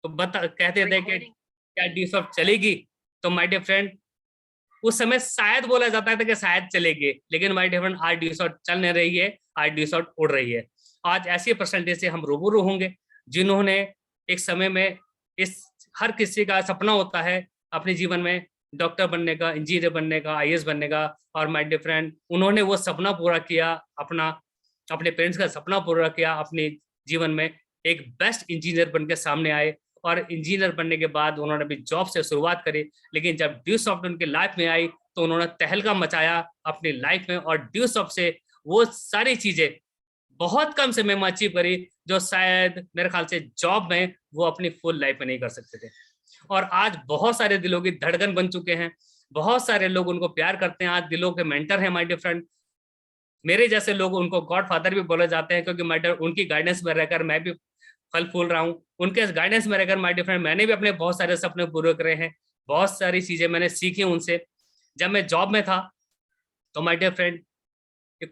तो कहते थे कि क्या डी सॉफ्ट चलेगी? तो माय डियर फ्रेंड, उस समय शायद बोला जाता था कि शायद चलेगी, लेकिन माय डियर फ्रेंड आज डी सॉफ्ट चल नहीं रही है, आज डी सॉफ्ट उड़ रही है। आज ऐसी पर्सनैलिटी से हम रूबरू होंगे जिन्होंने एक समय में, इस हर किसी का सपना होता है अपने जीवन में डॉक्टर बनने का, इंजीनियर बनने का, आईएएस बनने का, और माय डियर फ्रेंड उन्होंने वो सपना पूरा किया, अपना अपने पेरेंट्स का सपना पूरा किया, अपने जीवन में एक बेस्ट इंजीनियर बन के सामने आए। और इंजीनियर बनने के बाद उन्होंने भी जॉब से शुरुआत करी, लेकिन जब ड्यू सॉफ्ट उनकी लाइफ में आई तो उन्होंने तहलका मचाया अपनी लाइफ में, और ड्यू सॉफ्ट से वो सारी चीजें बहुत कम समय में अचीव करी जो शायद मेरे ख्याल से जॉब में वो अपनी फुल लाइफ में नहीं कर सकते थे। और आज बहुत सारे दिलों की धड़कन बन चुके हैं, बहुत सारे लोग उनको प्यार करते हैं, आज दिलों के मेंटर हैं माय डियर फ्रेंड। मेरे जैसे लोग उनको गॉड फादर भी बोले जाते हैं, क्योंकि माय डियर उनकी गाइडेंस में रहकर मैं भी फल फूल रहा हूँ, उनके गाइडेंस में रहकर माय डियर फ्रेंड मैंने भी अपने बहुत सारे सपने पूरे करे हैं, बहुत सारी चीजें मैंने सीखी उनसे। जब मैं जॉब में था तो माय डियर फ्रेंड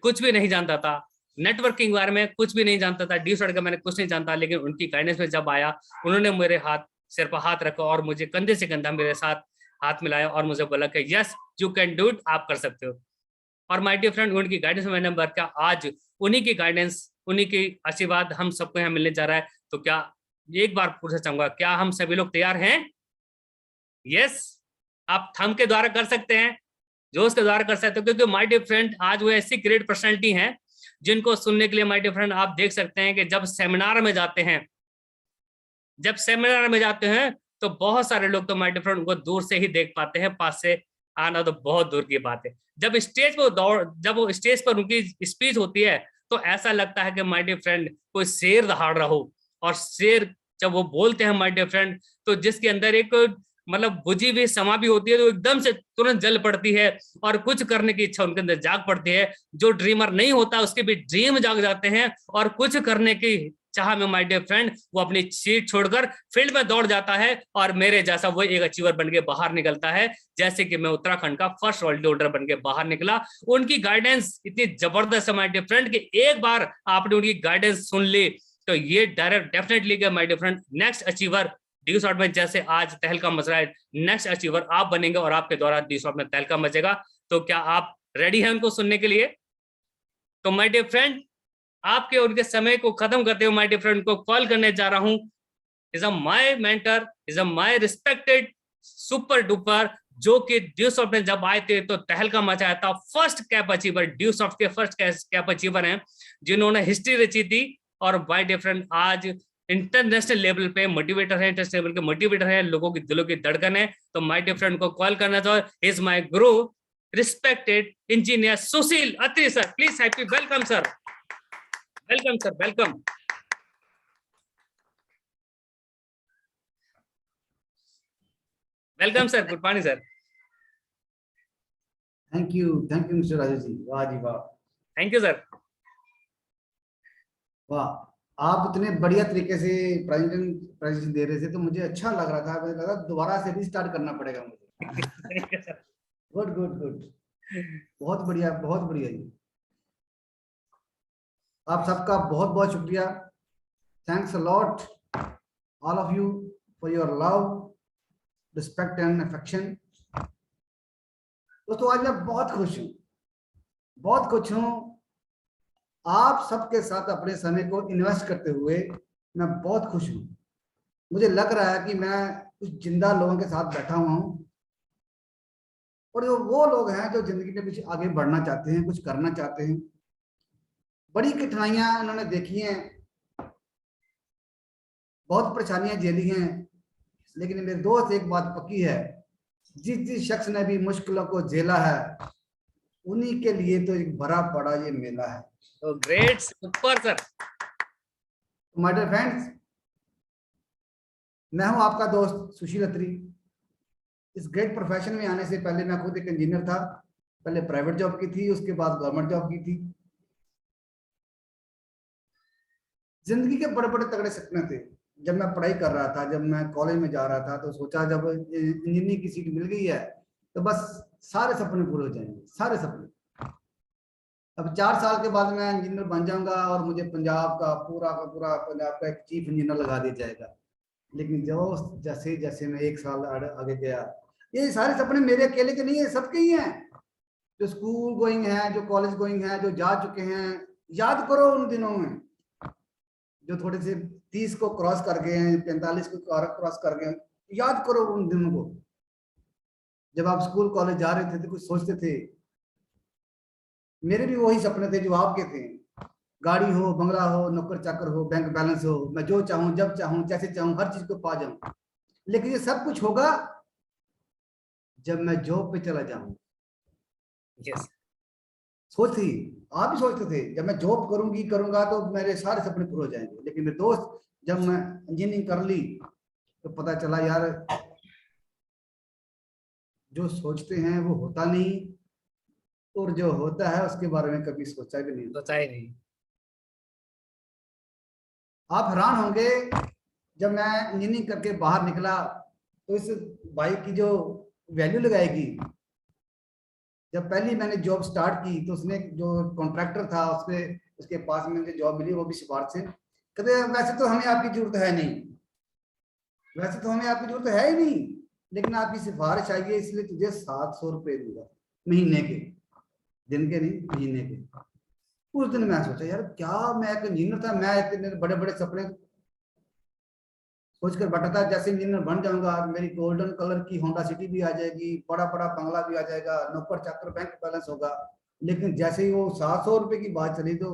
कुछ भी नहीं जानता था, नेटवर्किंग बारे में कुछ भी नहीं जानता था, डी सॉफ्ट का मैंने कुछ नहीं जानता, लेकिन उनकी गाइडेंस में जब आया, उन्होंने मेरे हाथ सिर पर हाथ रखा और मुझे कंधे से कंधा मेरे साथ हाथ मिलाया और मुझे बोला कि yes you can do it, आप कर सकते हो। और माय डियर फ्रेंड उनकी गाइडेंस में मैंने वर्क किया, आज उन्हीं की गाइडेंस, उन्हीं की आशीर्वाद हम सबको यहाँ मिलने जा रहा है। तो क्या एक बार पूछना चाहूंगा, क्या हम सभी लोग तैयार हैं? यस, आप थंब के द्वारा कर सकते हैं, जोश के द्वारा कर सकते हो, क्योंकि माय डियर फ्रेंड आज वो ऐसी ग्रेट पर्सनैलिटी हैं जिनको सुनने के लिए माय डियर फ्रेंड आप देख सकते हैं कि जब सेमिनार में जाते हैं, जब सेमिनार में जाते हैं तो बहुत सारे लोग तो माय डियर फ्रेंड उनको दूर से ही देख पाते हैं, पास से आना तो बहुत दूर की बात है। जब स्टेज पर जब वो स्टेज पर उनकी स्पीच होती है तो ऐसा लगता है कि माय डियर फ्रेंड कोई शेर दहाड़ रहा हो। और शेर जब वो बोलते हैं माय डियर फ्रेंड, तो जिसके अंदर एक मतलब बुझी हुई समा भी होती है तो एकदम से तुरंत जल पड़ती है और कुछ करने की इच्छा उनके अंदर जाग पड़ती है। जो ड्रीमर नहीं होता उसके भी ड्रीम जाग जाते हैं और कुछ करने की चाह में माय डियर फ्रेंड वो अपनी सीट छोड़कर फील्ड में दौड़ जाता है, और मेरे जैसा वो एक अचीवर बन के बाहर निकलता है, जैसे कि मैं उत्तराखंड का फर्स्ट वर्ल्ड होल्डर बन के बाहर निकला। उनकी गाइडेंस इतनी जबरदस्त है माय डियर फ्रेंड कि एक बार आपने उनकी गाइडेंस सुन ली तो ये direct definitely my dear friend next achiever the shot में जैसे आज तहलका मच रहा है, नेक्स्ट अचीवर आप बनेंगे और आपके द्वारा डी शॉट में तहलका मचेगा। तो क्या आप रेडी हैं उनको सुनने के लिए? तो माय डियर फ्रेंड आपके उनके समय को खत्म करते हुए माय डियर फ्रेंड को कॉल करने जा रहा हूं। Is a my mentor, is a my respected super duper, जो कि ड्यू सॉफ्ट में जब आए थे तो तहलका मचाया था। फर्स्ट कैप अचीवर, ड्यू सॉफ्ट के फर्स्ट कैप अचीवर हैं जिन्होंने हिस्ट्री रची थी। और माय डियर फ्रेंड आज इंटरनेशनल लेवल पे मोटिवेटर है, इंटरनेशनल लेवल के मोटिवेटर है, लोगों की दिलों की धड़कन है। तो माय डियर फ्रेंड को कॉल करना चाहो, is my guru respected engineer Sushil Atri sir. Please happy welcome sir, welcome sir, welcome. Welcome sir, good morning sir. Thank you mister Rajesh ji, वाह जी वाह। Thank you sir. वाह, आप इतने बढ़िया तरीके से प्रेजेंटेशन दे रहे थे तो मुझे अच्छा लग रहा था, मुझे लगा दोबारा से रिस्टार्ट करना पड़ेगा मुझे। गुड गुड गुड, बहुत बढ़िया, बहुत बढ़िया जी। आप सबका बहुत बहुत शुक्रिया। Thanks a lot all of you for your love, respect and affection. दोस्तों आज मैं बहुत खुश हूँ, बहुत खुश हूँ आप सबके साथ अपने समय को इन्वेस्ट करते हुए। मैं बहुत खुश हूँ, मुझे लग रहा है कि मैं कुछ जिंदा लोगों के साथ बैठा हुआ हूँ, और वो लोग हैं जो जिंदगी में कुछ आगे बढ़ना चाहते हैं, कुछ करना चाहते हैं। बड़ी कठिनाइयां उन्होंने देखी हैं, बहुत परेशानियां झेली हैं, लेकिन मेरे दोस्त एक बात पक्की है, जिस शख्स ने भी मुश्किलों को झेला है उन्हीं के लिए तो एक भरा पड़ा ये मेला है। तो great, super sir. My dear friends, मैं हूं आपका दोस्त सुशील अत्री। इस ग्रेट प्रोफेशन में आने से पहले मैं खुद एक इंजीनियर था। पहले प्राइवेट जॉब की थी, उसके बाद गवर्नमेंट जॉब की थी। जिंदगी के बड़े बड़े तगड़े सपने थे। जब मैं पढ़ाई कर रहा था, जब मैं कॉलेज में जा रहा था, तो सोचा जब इंजीनियरिंग की सीट मिल गई है तो बस सारे सपने पूरे हो जाएंगे, सारे सपने। अब 4 साल के बाद मैं इंजीनियर बन जाऊंगा और मुझे पंजाब का पूरा पंजाब का एक चीफ इंजीनियर लगा दिया जाएगा। लेकिन जो जैसे जैसे मैं एक साल आगे गया, ये सारे सपने मेरे अकेले के नहीं है, सबके ही हैं। जो स्कूल गोइंग है, जो कॉलेज गोइंग है, जो जा चुके हैं, याद करो उन दिनों में। जो थोड़े से 30 को क्रॉस कर गए हैं, 45 को क्रॉस कर गए हैं, याद करो उन दिनों को। जब आप स्कूल कॉलेज जा रहे थे तो कुछ सोचते थे। मेरे भी वही सपने थे जो आपके थे। गाड़ी हो, बंगला हो, नौकर चाकर हो, बैंक बैलेंस हो, मैं जो चाहूं, जब चाहूं, जैसे चाहूं, हर चीज को पा जाऊं। लेकिन ये सब कुछ होगा जब मैं जॉब पे चला जाऊं। यस। सोच थी, आप भी सोचते थे जब मैं जॉब करूंगा तो मेरे सारे सपने पूरे हो जाएंगे। लेकिन मेरे दोस्त, जब मैं इंजीनियरिंग कर ली तो पता चला यार, जो सोचते हैं वो होता नहीं, और जो होता है उसके बारे में कभी सोचा भी नहीं। सोचा ही नहीं। आप हैरान होंगे, जब मैं इंजीनियरिंग करके बाहर निकला तो इस बाइक की जो वैल्यू लगाएगी। जब पहली मैंने जॉब स्टार्ट की तो उसने, जो कॉन्ट्रैक्टर था, उसने, उसके पास में मुझे जॉब मिली, वो भी सिफारिश से। कहते वैसे तो हमें आपकी जरूरत है नहीं, वैसे तो हमें आपकी जरूरत है ही नहीं, लेकिन आपकी सिफारिश आई है इसलिए तुझे 700 रुपये दूंगा महीने के। दिन के नहीं, महीने के। उस दिन मैं सोचा यार, क्या मैं एक इंजीनियर था, मैं इतने बड़े बड़े सपने सोच कर बैठा था, जैसे इंजीनियर बन जाऊंगा मेरी गोल्डन कलर की होंडा सिटी भी आ जाएगी, बड़ा बड़ा बंगला भी आ जाएगा, नौकर चाकर, बैंक बैलेंस होगा। लेकिन जैसे ही वो 700 रुपये की बात चली तो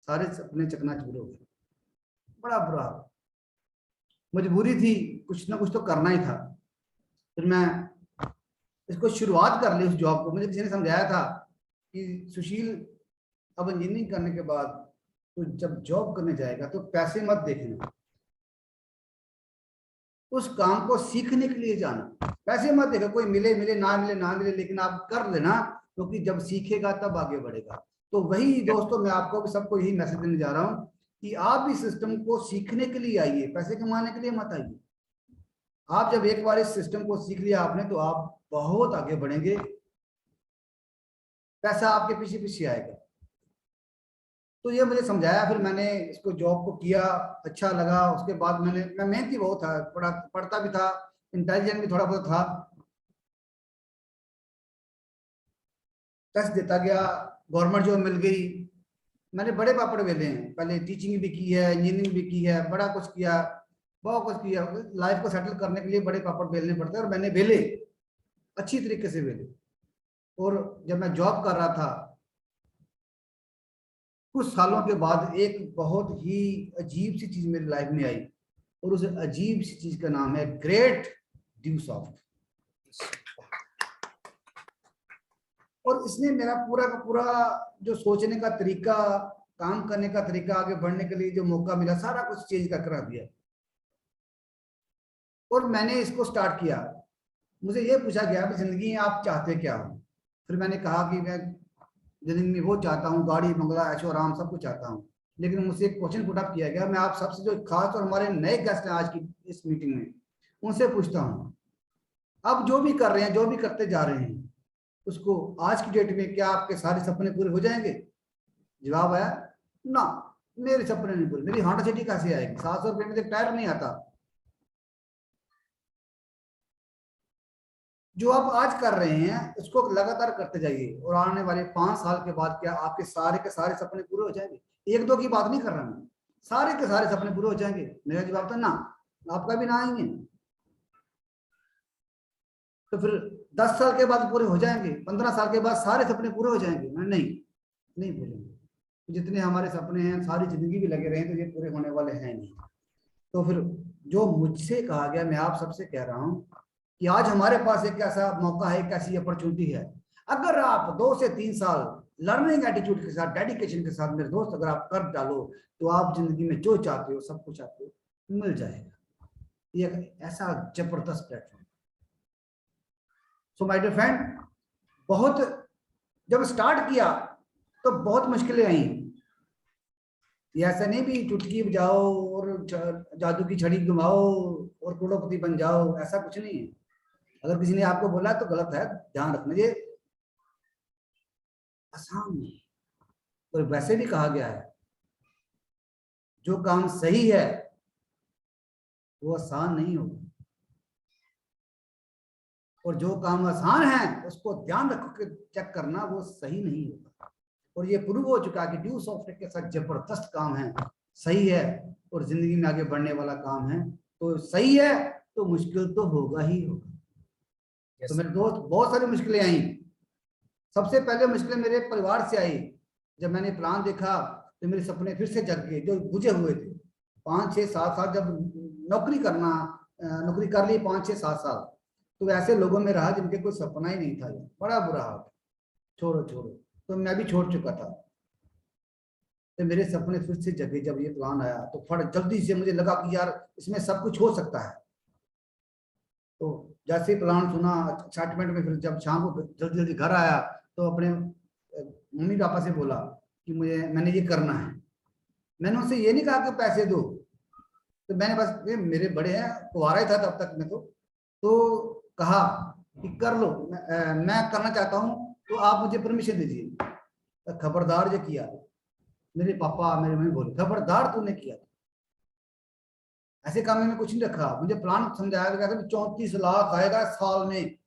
सारे सपने चकनाचूर हो गए। बड़ा बुरा, मजबूरी थी, कुछ ना कुछ तो करना ही था। फिर मैं इसको शुरुआत कर ली उस जॉब को। मुझे किसी ने समझाया था कि सुशील, अब इंजीनियरिंग करने के बाद तो जब जॉब करने जाएगा तो पैसे मत देखना, उस काम को सीखने के लिए जाना। पैसे मत देखो, कोई मिले मिले, ना मिले ना मिले, लेकिन आप कर लेना, क्योंकि जब सीखेगा तब आगे बढ़ेगा। तो वही दोस्तों, मैं आपको भी सबको यही मैसेज देने जा रहा हूँ कि आप इस सिस्टम को सीखने के लिए आइए, पैसे कमाने के लिए मत आइए। आप जब एक बार इस सिस्टम को सीख लिया आपने तो आप बहुत आगे बढ़ेंगे, पैसा आपके पीछे पीछे आएगा। तो ये मुझे समझाया, फिर मैंने इसको जॉब को किया, अच्छा लगा। उसके बाद मैं मेहनती बहुत था, पढ़ता भी था, इंटेलिजेंट भी थोड़ा बहुत था, टेस्ट देता गया, गवर्नमेंट जॉब मिल गई। मैंने बड़े पापड़ बेले हैं, पहले टीचिंग भी की है, इंजीनियरिंग भी की है, बड़ा कुछ किया, बहुत कुछ किया। लाइफ को सेटल करने के लिए बड़े पापड़ बेलने पड़ते हैं, और मैंने बेले, अच्छी तरीके से बेले। और जब मैं जॉब कर रहा था, कुछ सालों के बाद एक बहुत ही अजीब सी चीज मेरी लाइफ में आई, और उस अजीब सी चीज का नाम है ग्रेट ड्यू सॉफ्ट। और इसने मेरा पूरा का पूरा जो सोचने का तरीका, काम करने का तरीका, आगे बढ़ने के लिए जो मौका मिला, सारा कुछ चेंज कर करा दिया। और मैंने इसको स्टार्ट किया। मुझे ये पूछा गया कि जिंदगी में आप चाहते क्या हो। फिर मैंने कहा कि मैं जिंदगी में वो चाहता हूँ, गाड़ी बंगला ऐशो आराम सब कुछ चाहता हूँ। लेकिन मुझसे एक क्वेश्चन पुट अप किया गया, मैं आप सबसे, जो खास और हमारे नए गेस्ट हैं आज की इस मीटिंग में, उनसे पूछता हूँ, आप जो भी कर रहे हैं, जो भी करते जा रहे हैं, उसको आज की डेट में क्या आपके सारे सपने पूरे हो जाएंगे? जवाब आया, ना, मेरे सपने नहीं पूरे। मेरी होंडा सिटी कैसे आएगी? 700 रुपये में तो टायर नहीं आता। जो आप आज कर रहे हैं उसको लगातार करते जाइए, और आने वाले 5 साल के बाद क्या आपके सारे के सारे सपने पूरे हो जाएंगे? एक दो की बात नहीं कर रहा मैं, सारे के सारे सपने पूरे हो जाएंगे? मेरा जवाब था ना, आपका भी ना आएंगे। तो फिर 10 साल के बाद पूरे हो जाएंगे, 15 साल के बाद सारे सपने पूरे हो जाएंगे? मैं नहीं, नहीं पूरे। जितने हमारे सपने हैं सारी जिंदगी भी लगे रहे तो ये पूरे होने वाले हैं नहीं। तो फिर जो मुझसे कहा गया, मैं आप सबसे कह रहा हूं कि आज हमारे पास एक ऐसा मौका है, एक ऐसी अपॉर्चुनिटी है। अगर आप 2 से 3 साल लर्निंग एटीट्यूड के साथ, डेडिकेशन के साथ, मेरे दोस्त, अगर आप कर डालो तो आप जिंदगी में जो चाहते हो सब कुछ आपको मिल जाएगा। ये ऐसा जबरदस्त platform. So my dear friend, बहुत, जब स्टार्ट किया तो बहुत मुश्किलें आई। ये ऐसा नहीं भी चुटकी बजाओ और जादू की छड़ी घुमाओ और करोड़पति बन जाओ, ऐसा कुछ नहीं है। अगर किसी ने आपको बोला तो गलत है, ध्यान रखना। ये आसान नहीं। और वैसे भी कहा गया है, जो काम सही है वो आसान नहीं होगा, और जो काम आसान है उसको ध्यान रख के चेक करना वो सही नहीं होगा। और ये प्रूव हो चुका कि ड्यू सॉफ्टवेयर के साथ जबरदस्त काम है, सही है, और जिंदगी में आगे बढ़ने वाला काम है। तो सही है तो मुश्किल तो होगा ही होगा। तो मेरे दोस्त बहुत सारी मुश्किलें आई। सबसे पहले मुश्किलें मेरे परिवार से आई। जब मैंने प्लान देखा तो मेरे सपने फिर से जग गए जो बुझे हुए थे। 5 6 7 साल जब नौकरी कर ली, 5 6 7 साल, तो ऐसे लोगों में रहा जिनके कोई सपना ही नहीं था। बड़ा बुरा हाल, छोड़ो छोड़ो। तो मैं भी छोड़ चुका था। तो मेरे सपने फिर से जगे जब ये प्लान आया, तो फट जल्दी से मुझे लगा कि यार इसमें सब कुछ हो सकता है। तो जैसे ही प्लान सुना, एक्साइटमेंट में, फिर जब शाम को जल्दी जल्दी घर आया तो अपने मम्मी पापा से बोला कि मैंने ये करना है। मैंने उनसे ये नहीं कहा कि पैसे दो, तो मैंने बस, ये मेरे बड़े हैं, कुंवारा ही था तब तक मैं, तो कहा कि कर लो, मैं करना चाहता हूँ तो आप मुझे परमिशन दीजिए। तो खबरदार ये किया, मेरे पापा मेरी मम्मी बोले खबरदार तूने किया, ऐसे काम में कुछ नहीं रखा। मुझे प्लान समझाया गया था 34 लाख आएगा साल में।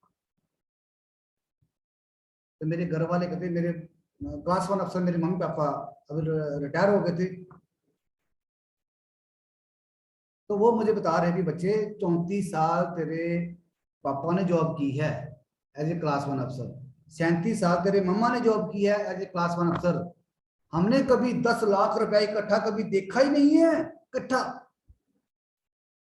तो मेरे घर वाले कहते, मेरे क्लास 1 अफसर मेरे मम्मी पापा अभी रिटायर हो गए थे, तो वो मुझे बता रहे कि बच्चे 34 साल तेरे पापा ने जॉब की है एज ए क्लास 1 अफसर, 37 साल तेरे मम्मा ने जॉब की है एज ए क्लास 1 अफसर। हमने कभी 10 लाख रुपया इकट्ठा कभी देखा ही नहीं है इकट्ठा,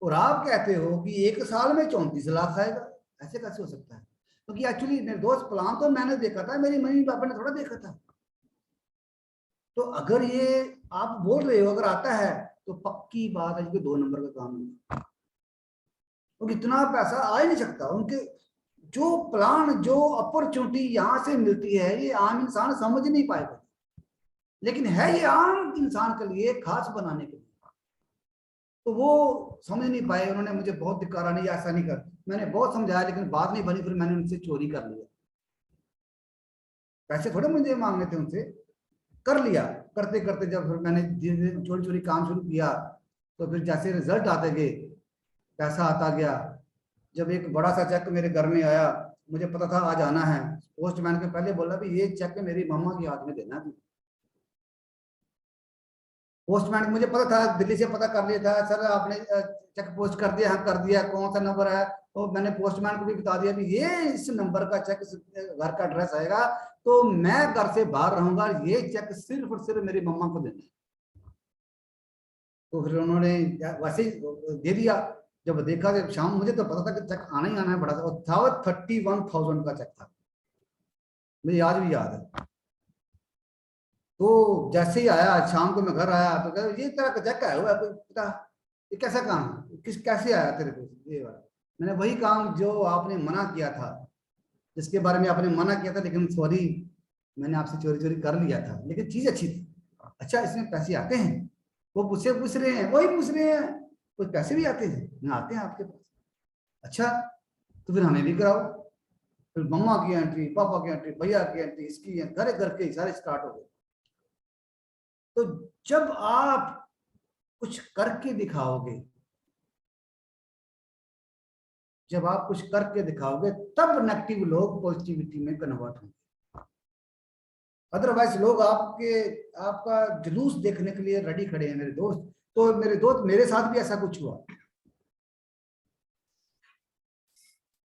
और आप कहते हो कि एक साल में 34 लाख आएगा। ऐसे कैसे हो सकता है? क्योंकि एक्चुअली मेरे दोस्त प्लान तो मैंने देखा था, मेरी मम्मी पापा ने थोड़ा देखा था। तो अगर ये आप बोल रहे हो अगर आता है तो पक्की बात है कि 2 नंबर का काम है, और इतना पैसा आ ही नहीं सकता। उनके जो प्लान, जो अपॉर्चुनिटी यहां से मिलती है, ये आम इंसान समझ नहीं पाएगा, लेकिन है ये आम इंसान के लिए, खास बनाने के लिए। तो वो समझ नहीं पाए, उन्होंने मुझे बहुत धिक्कारा, नहीं ऐसा नहीं कर। मैंने बहुत समझाया लेकिन बात नहीं बनी, फिर मैंने उनसे चोरी कर लिया। पैसे थोड़े मुझे मांगने थे उनसे, कर लिया। करते करते जब फिर मैंने धीरे धीरे चोरी चोरी काम शुरू किया, तो फिर जैसे रिजल्ट आते गए, पैसा आता गया। जब एक बड़ा सा चेक मेरे घर में आया, मुझे पता था आज आना है, पोस्टमैन के पहले बोला भी ये चेक मेरी मम्मा के हाथ में देना भी। पोस्टमैन मुझे पता था, दिल्ली से पता कर लिया था, सर आपने चेक पोस्ट कर दिया? हाँ कर दिया। कौन सा नंबर है? तो मैंने पोस्टमैन को भी बता दिया भी ये इस नंबर का चेक, इस घर का एड्रेस आएगा, तो मैं घर से बाहर रहूंगा, ये चेक सिर्फ और सिर्फ मेरी मम्मा को देना। तो फिर उन्होंने वैसे ही दे दिया। जब देखा कि शाम, मुझे तो पता था कि चेक आना ही आना है, बड़ा था, 31,000 का चेक था, मुझे आज भी याद है। तो जैसे ही आया, शाम को मैं घर आया तो कह ये तेरा चेक आया हुआ है, कोई पता ये कैसा काम है, कैसे आया तेरे को ये वाला? मैंने वही काम जो आपने मना किया था, जिसके बारे में आपने मना किया था, लेकिन सॉरी मैंने आपसे चोरी चोरी कर लिया था, लेकिन चीज अच्छी थी। अच्छा इसमें पैसे आते हैं? वो मुझसे पूछ रहे हैं, वही पूछ रहे हैं, कुछ पैसे भी आते हैं? ना आते हैं आपके पास? अच्छा तो फिर हमें भी कराओ। फिर मम्मा की एंट्री, पापा की एंट्री, भैया की एंट्री, इसकी घर घर के सारे स्टार्ट हो गए। तो जब आप कुछ करके दिखाओगे, जब आप कुछ करके दिखाओगे, तब नेगेटिव लोग पॉजिटिविटी में कन्वर्ट होंगे। अदरवाइज लोग आपका जुलूस देखने के लिए रेडी खड़े हैं मेरे दोस्त। तो मेरे दोस्त, मेरे साथ भी ऐसा कुछ हुआ।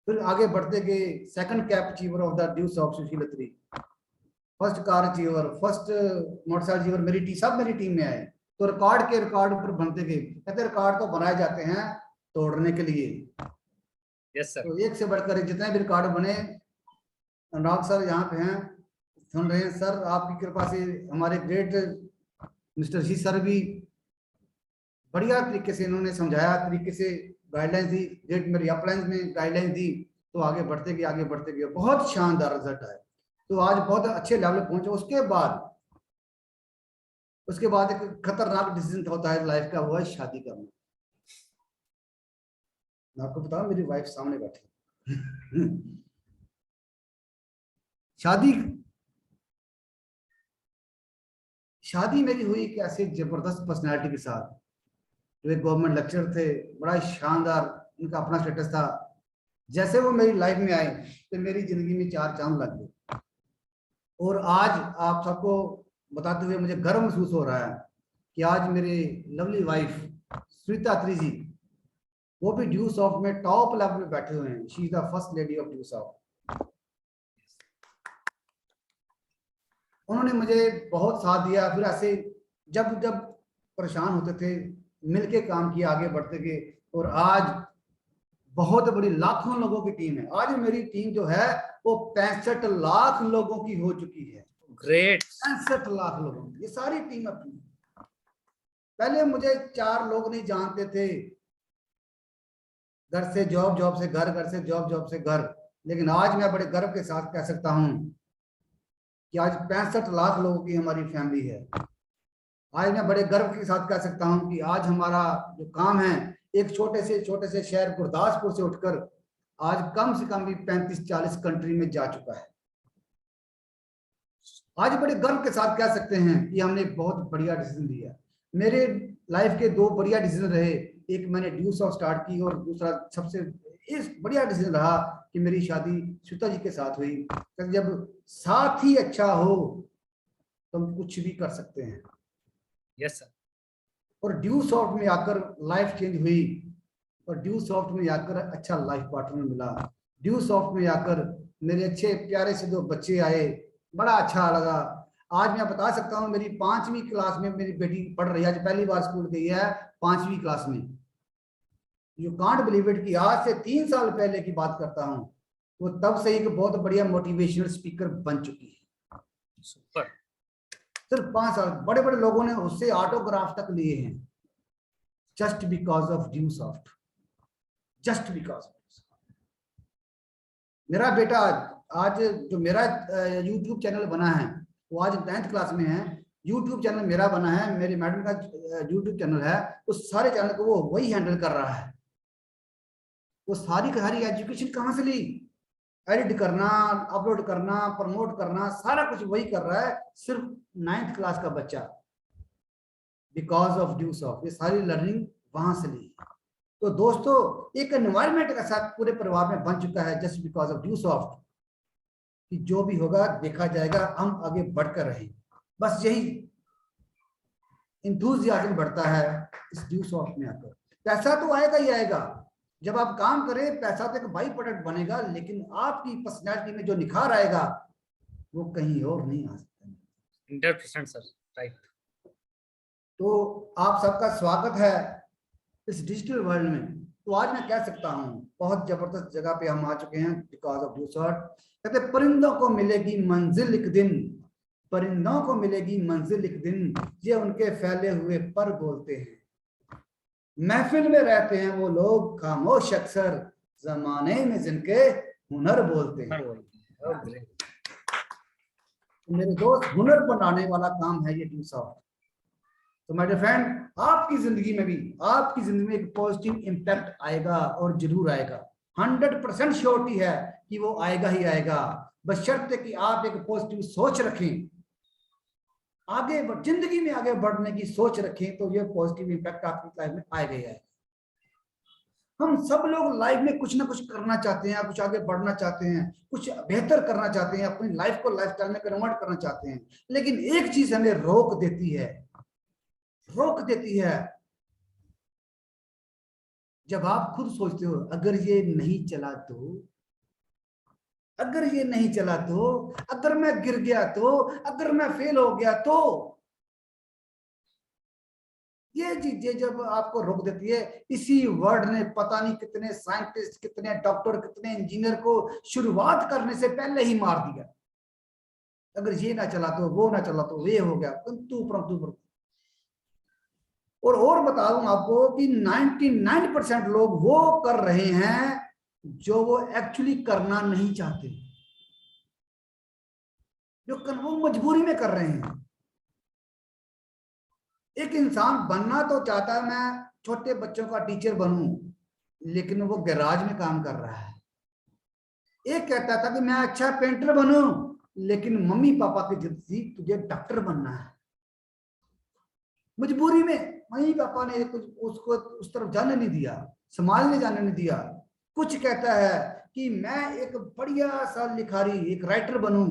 फिर आगे बढ़ते गए, second cap achiever of the deuce of Sushil three, first car achiever, first motorcycle achiever, सब मेरी टीम में आए। तो रिकॉर्ड के रिकॉर्ड ऊपर बनते गए। कहते रिकॉर्ड तो बनाए जाते हैं तोड़ने के लिए। Yes sir. तो एक से बढ़कर जितने भी रिकॉर्ड बने, अनुराग सर यहाँ पे हैं, सुन रहे हैं सर, आपकी कृपा से हमारे ग्रेट मिस्टर जी सर भी बढ़िया तरीके से इन्होंने समझाया, तरीके से गाइडलाइंस दी, ग्रेट मेरी अपलाइंस में गाइडलाइंस दी। तो आगे बढ़ते गए, आगे बढ़ते गए, बहुत शानदार रिजल्ट आए। तो आज बहुत अच्छे लेवल पहुंचे। उसके बाद एक खतरनाक डिसीजन होता है लाइफ का, वो है शादी करना। मैं आपको बताऊं, मेरी वाइफ सामने बैठी शादी शादी मेरी हुई एक ऐसे जबरदस्त पर्सनैलिटी के साथ जो एक गवर्नमेंट लेक्चरर थे, बड़ा शानदार उनका अपना स्टेटस था। जैसे वो मेरी लाइफ में आए तो मेरी जिंदगी में चार चांद लग गए। और आज आप सबको बताते हुए मुझे गर्व महसूस हो रहा है कि आज मेरी लवली वाइफ श्वेता अत्री जी, वो भी ड्यू सॉफ्ट में टॉप लेवल पे बैठे हुए हैं। She is the first lady of due soft. उन्होंने मुझे बहुत साथ दिया। फिर ऐसे जब जब परेशान होते थे मिलके काम किया, आगे बढ़ते गए। और आज बहुत बड़ी लाखों लोगों की टीम है। आज मेरी टीम जो है वो 65 लाख लोगों की हो चुकी है। ग्रेट। 65 लाख लोगों की, ये सारी टीम अपनी। पहले मुझे 4 लोग नहीं जानते थे, घर से जॉब, जॉब से घर, घर से जॉब, जॉब से घर। लेकिन आज मैं बड़े गर्व के साथ कह सकता हूं कि आज 65 लाख लोगों की हमारी फैमिली है। आज मैं बड़े गर्व के साथ कह सकता हूं कि आज हमारा जो काम है एक छोटे से शहर गुरदासपुर से उठकर आज कम से कम भी 35-40 कंट्री में जा चुका है। आज बड़े गर्व के साथ कह सकते हैं कि हमने बहुत बढ़िया डिसीजन लिया। मेरे लाइफ के 2 बढ़िया डिसीजन रहे। एक मैंने ड्यू सॉफ्ट स्टार्ट की और दूसरा सबसे इस बढ़िया डिसीजन रहा कि मेरी शादी श्वेता जी के साथ हुई। तो जब साथ ही अच्छा हो तो हम कुछ भी कर सकते हैं। Yes sir. और ड्यू सॉफ्ट में आकर लाइफ चेंज हुई और ड्यू सॉफ्ट में आकर अच्छा लाइफ पार्टनर मिला। ड्यू सॉफ्ट में आकर मेरे अच्छे प्यारे से 2 बच्चे आए, बड़ा अच्छा लगा। आज मैं बता सकता हूँ मेरी 5वीं क्लास में मेरी बेटी पढ़ रही है, आज पहली बार स्कूल गई है 5वीं क्लास में। यू कांट बिलीव इट कि आज से 3 साल पहले की बात करता हूँ, वो तब से एक बहुत बढ़िया मोटिवेशनल स्पीकर बन चुकी है। सुपर। सिर्फ 5 साल। बड़े बड़े लोगों ने उससे ऑटोग्राफ तक लिए हैं just because of due soft, just because. मेरा बेटा आज जो मेरा यूट्यूब चैनल बना है वो आज 9th क्लास में है। यूट्यूब चैनल मेरा बना है, मेरी मैडम का यूट्यूब चैनल है, उस सारे चैनल को वो वही हैंडल कर रहा है। वो सारी की सारी एजुकेशन कहाँ से ली? एडिट करना, अपलोड करना, प्रमोट करना, सारा कुछ वही कर रहा है, सिर्फ 9th क्लास का बच्चा। बिकॉज ऑफ ड्यू सॉफ्ट, ये सारी लर्निंग वहां से ली। तो दोस्तों एक एनवायरमेंट का साथ पूरे परिवार में बन चुका है just because of due soft कि जो भी होगा देखा जाएगा, हम आगे बढ़कर रहें। बस यही इंथुजियाज्म बढ़ता है इस ड्यू सॉफ्ट में आकर। पैसा तो आएगा ही आएगा, जब आप काम करें पैसा तो एक बाई प्रोडक्ट बनेगा, लेकिन आपकी पर्सनैलिटी में जो निखार आएगा वो कहीं और नहीं आ सकता। 100% सर, राइट। तो आप सबका स्वागत है इस डिजिटल वर्ल्ड में। तो आज मैं कह सकता हूँ बहुत जबरदस्त जगह पे हम आ चुके हैं बिकॉज ऑफ ड्यू सॉफ्ट। कहते परिंदों को मिलेगी मंजिल एक दिन, परिंदों को मिलेगी मंजिल एक दिन, ये उनके फैले हुए पर बोलते हैं। महफिल में रहते हैं वो लोग खामोश अक्सर, जमाने में जिनके हुनर बोलते हैं। तो मेरे दोस्त, हुनर बनाने वाला काम है ये ड्यू सॉफ्ट। तो माय डियर फ्रेंड, आपकी जिंदगी में भी, आपकी जिंदगी में एक पॉजिटिव इंपैक्ट आएगा और जरूर आएगा। 100% श्योरिटी है कि वो आएगा ही आएगा, बशर्ते कि आप एक पॉजिटिव सोच रखें, आगे जिंदगी में आगे बढ़ने की सोच रखें, तो ये पॉजिटिव इंपैक्ट आपकी लाइफ में आएगा ही आएगा। हम सब लोग लाइफ में कुछ ना कुछ करना चाहते हैं, कुछ आगे बढ़ना चाहते हैं, कुछ बेहतर करना चाहते हैं, अपनी लाइफ को लाइफस्टाइल में कन्वर्ट करना चाहते हैं। लेकिन एक चीज हमें रोक देती है, रोक देती है। जब आप खुद सोचते हो अगर ये नहीं चला तो, अगर ये नहीं चला तो, अगर मैं गिर गया तो, अगर मैं फेल हो गया तो, ये चीजें जब आपको रोक देती है। इसी वर्ड ने पता नहीं कितने साइंटिस्ट, कितने डॉक्टर, कितने इंजीनियर को शुरुआत करने से पहले ही मार दिया। अगर ये ना चला तो, वो ना चला तो, ये हो गया, परंतु परंतु। और बता दूं आपको कि 99% लोग वो कर रहे हैं जो वो एक्चुअली करना नहीं चाहते, जो वो मजबूरी में कर रहे हैं। एक इंसान बनना तो चाहता है, मैं छोटे बच्चों का टीचर बनूं, लेकिन वो गैराज में काम कर रहा है। एक कहता था कि मैं अच्छा पेंटर बनूं, लेकिन मम्मी पापा की जिद थी तुझे डॉक्टर बनना है। मजबूरी में मम्मी पापा ने कुछ उसको उस तरफ जाने नहीं दिया, समाज ने जाने नहीं दिया। कुछ कहता है कि मैं एक बढ़िया सा लिखारी, एक राइटर बनूं,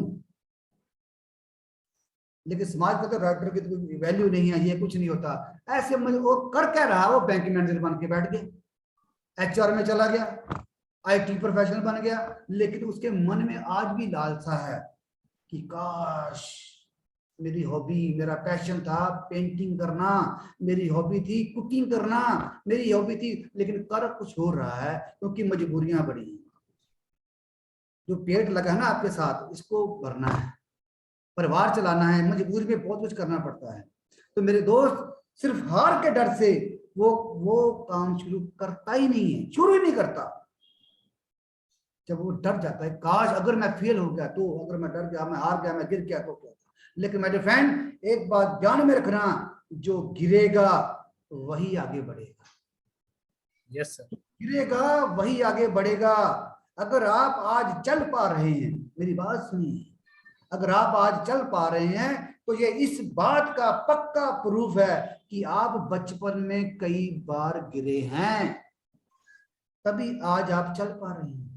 लेकिन समाज को तो राइटर की तो कोई वैल्यू नहीं है, ये कुछ नहीं होता। ऐसे मुझे वो कर क्या रहा, वो बैंक मैनेजर बन के बैठ गया, एचआर में चला गया, आईटी प्रोफेशनल बन गया, लेकिन उसके मन में आज भी लालसा है कि काश मेरी हॉबी, मेरा पैशन था पेंटिंग करना, मेरी हॉबी थी कुकिंग करना, मेरी हॉबी थी, लेकिन कर कुछ हो रहा है क्योंकि मजबूरियां बड़ी हैं। जो पेट लगा है ना आपके साथ, इसको भरना है, परिवार चलाना है, मजबूरी में बहुत कुछ करना पड़ता है। तो मेरे दोस्त सिर्फ हार के डर से वो काम शुरू करता ही नहीं है, शुरू ही नहीं करता। जब वो डर जाता है, काश अगर मैं फेल हो गया तो, अगर मैं डर गया, मैं हार गया, मैं गिर गया तो क्या। लेकिन मेरे फ्रेंड एक बात ध्यान में रखना, जो गिरेगा वही आगे बढ़ेगा। Yes sir. गिरेगा वही आगे बढ़ेगा। अगर आप आज चल पा रहे हैं, मेरी बात सुनिए, अगर आप आज चल पा रहे हैं तो ये इस बात का पक्का प्रूफ है कि आप बचपन में कई बार गिरे हैं, तभी आज आप चल पा रहे हैं।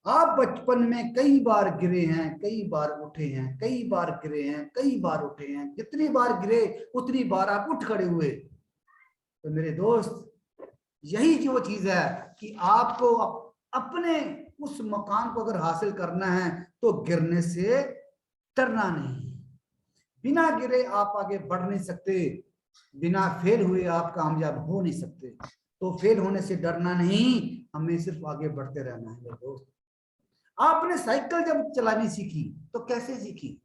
आप बचपन में कई बार गिरे हैं, कई बार उठे हैं, कई बार गिरे हैं, कई बार उठे हैं, जितनी बार गिरे उतनी बार आप उठ खड़े हुए। तो मेरे दोस्त यही जो चीज है कि आपको अपने उस मकाम को अगर हासिल करना है तो गिरने से डरना नहीं। बिना गिरे आप आगे बढ़ नहीं सकते, बिना फेल हुए आप कामयाब हो नहीं सकते। तो फेल होने से डरना नहीं, हमें सिर्फ आगे बढ़ते रहना है। मेरे दोस्त, आपने साइकिल जब चलानी सीखी तो कैसे सीखी?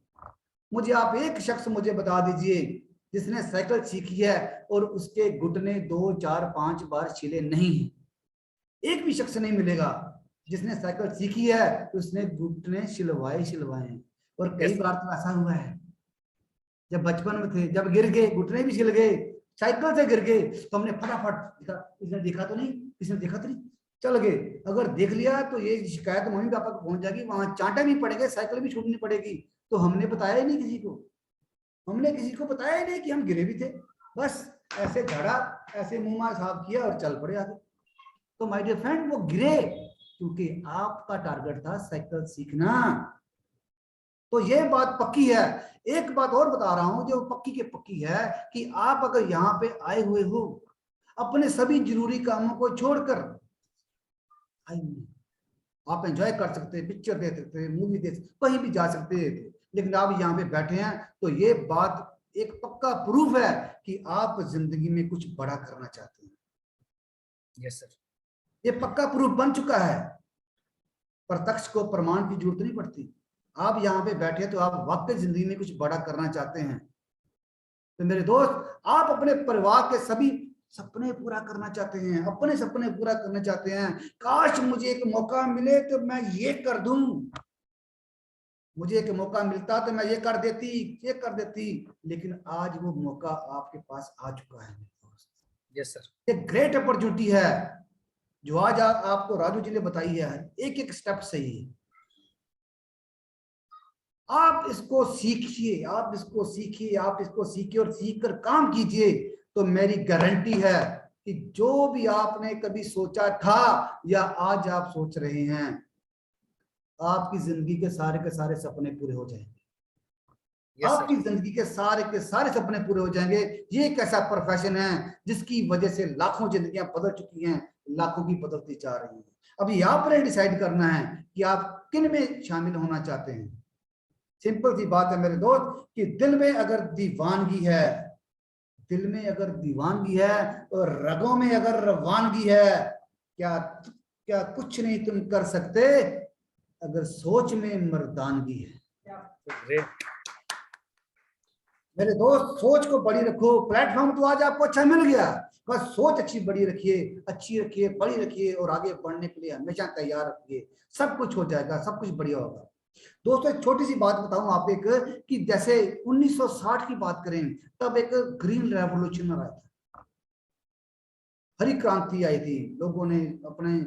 मुझे आप एक शख्स मुझे बता दीजिए जिसने साइकिल सीखी है और उसके घुटने 2, 4, 5 बार छिले नहीं है। एक भी शख्स नहीं मिलेगा जिसने साइकिल सीखी है तो उसने घुटने छिलवाए हैं। और कई बार तो ऐसा हुआ है, जब बचपन में थे, जब गिर गए, घुटने भी छिल गए, साइकिल से गिर गए, तो हमने फटाफट इसने देखा तो नहीं, इसने देखा तो नहीं, चल गए। अगर देख लिया तो ये शिकायत मम्मी पापा को पहुंच जाएगी, वहां चांटा भी पड़ेगा, साइकिल भी छूटनी पड़ेगी। तो हमने बताया ही नहीं किसी को, हमने किसी को बताया ही नहीं कि हम गिरे भी थे, बस ऐसे झाड़ा, ऐसे मुंह मार साफ किया और चल पड़े आगे। तो माय डियर फ्रेंड, वो गिरे क्योंकि आपका टारगेट था साइकिल सीखना। तो ये बात पक्की है। एक बात और बता रहा हूं जो पक्की के पक्की है कि आप अगर यहाँ पे आए हुए हो अपने सभी जरूरी कामों को छोड़कर, आप एंजॉय कर सकते, पिक्चर देख सकते, मूवी देख सकते, कहीं भी जा सकते थे, लेकिन आप यहाँ पे बैठे हैं तो ये बात एक पक्का प्रूफ है कि आप जिंदगी में कुछ बड़ा करना चाहते हैं। यस सर, ये पक्का प्रूफ बन चुका है, प्रत्यक्ष को प्रमाण की जरूरत नहीं पड़ती। आप यहाँ पे बैठे तो आप वाकई जिंदगी में कुछ बड़ा करना चाहते हैं। तो मेरे दोस्त, आप अपने परिवार के सभी सपने पूरा करना चाहते हैं, अपने सपने पूरा करना चाहते हैं। काश मुझे एक मौका मिले तो मैं ये कर दूं, मुझे एक मौका मिलता तो मैं ये कर देती, ये कर देती, लेकिन आज वो मौका आपके पास आ चुका है। यस सर, एक ग्रेट अपॉर्चुनिटी है जो आज आपको राजू जी ने बताई है, एक एक स्टेप सही है। आप इसको सीखिए, आप इसको सीखिए, आप इसको सीखिए और सीखकर काम कीजिए, तो मेरी गारंटी है कि जो भी आपने कभी सोचा था या आज आप सोच रहे हैं, आपकी जिंदगी के सारे सपने पूरे हो जाएंगे। आपकी जिंदगी के सारे सपने पूरे हो जाएंगे। ये एक ऐसा प्रोफेशन है जिसकी वजह से लाखों जिंदगियां बदल चुकी हैं, लाखों की बदलती जा रही हैं। अभी आपने डिसाइड करना है कि आप किन में शामिल होना चाहते हैं। सिंपल सी बात है मेरे दोस्त कि दिल में अगर दीवानगी है, दिल में अगर दीवानगी है और रगों में अगर रवानगी है, क्या क्या कुछ नहीं तुम कर सकते अगर सोच में मर्दानगी है। मेरे दोस्त, सोच को बड़ी रखो। प्लेटफॉर्म तो आज आपको अच्छा मिल गया, बस सोच अच्छी बड़ी रखिए, अच्छी रखिए, बड़ी रखिए और आगे बढ़ने के लिए हमेशा तैयार रखिए। सब कुछ हो जाएगा, सब कुछ बढ़िया होगा। दोस्तों, एक छोटी सी बात बताऊं आप एक, कि जैसे 1960 की बात करें तब एक ग्रीन रेवोल्यूशन आया था, हरी क्रांति आई थी। लोगों ने अपने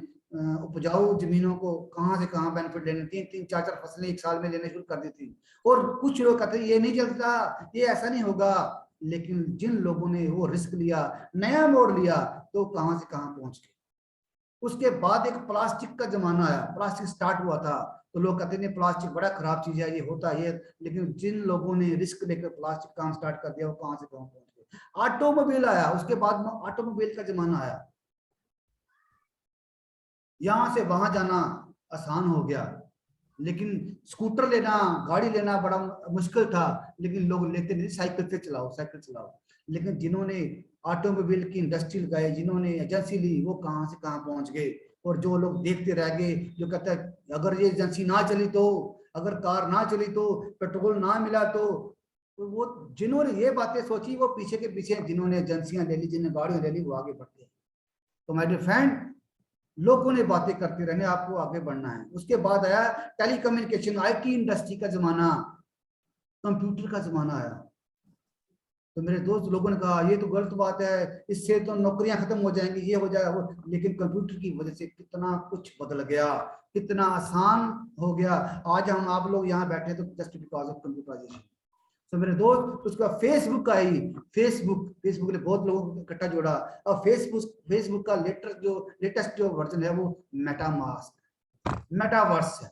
उपजाऊ जमीनों को कहां से कहां बेनिफिट लेने, 3-3, 4-4 फसलें एक साल में लेने शुरू कर दी थी। और कुछ लोग कहते ये नहीं चलता, ये ऐसा नहीं होगा, लेकिन जिन लोगों ने वो रिस्क लिया, नया मोड़ लिया, तो कहां से कहां पहुंच गए। उसके बाद एक प्लास्टिक का जमाना आया, प्लास्टिक स्टार्ट हुआ था, तो लोग कहते हैं प्लास्टिक बड़ा खराब चीज है, ये होता है, लेकिन जिन लोगों ने रिस्क लेकर प्लास्टिक काम स्टार्ट कर दिया, वो कहां से कहां पहुंच गए। ऑटोमोबाइल आया, उसके बाद में ऑटोमोबाइल का जमाना आया, यहां से वहां जाना आसान हो गया, लेकिन स्कूटर लेना, गाड़ी लेना बड़ा मुश्किल था, लेकिन लोग लेते नहीं, साइकिल से चलाओ, साइकिल चलाओ। लेकिन जिन्होंने ऑटोमोबाइल की इंडस्ट्री लगाई, जिन्होंने एजेंसी ली, वो कहां से कहां पहुंच गए। और जो लोग देखते रह गए, जो कहते हैं अगर ये एजेंसी ना चली तो, अगर कार ना चली तो, पेट्रोल ना मिला तो वो जिन्होंने ये बातें सोची, वो पीछे के पीछे, जिन्होंने एजेंसियां ले ली, जिन्होंने गाड़ियां ले ली, वो आगे बढ़ते हैं। तो माय डियर फ्रेंड, लोगों ने बातें करते रहने, आपको आगे बढ़ना है। उसके बाद आया टेलीकम्युनिकेशन, आईटी इंडस्ट्री का जमाना, कंप्यूटर का जमाना आया। तो मेरे दोस्त लोगों ने कहा ये तो गलत बात है, इससे तो नौकरियां खत्म हो जाएंगी, ये हो जाएगा वो। लेकिन कंप्यूटर की वजह से कितना कुछ बदल गया, कितना आसान हो गया। आज हम आप लोग यहाँ बैठे तो जस्ट बिकॉज ऑफ कंप्यूटराइजेशन। तो मेरे दोस्त, उसका फेसबुक आई, फेसबुक ने बहुत लोगों को इकट्ठा जोड़ा। और फेसबुक का लेटेस्ट जो वर्जन है वो मेटावर्स है।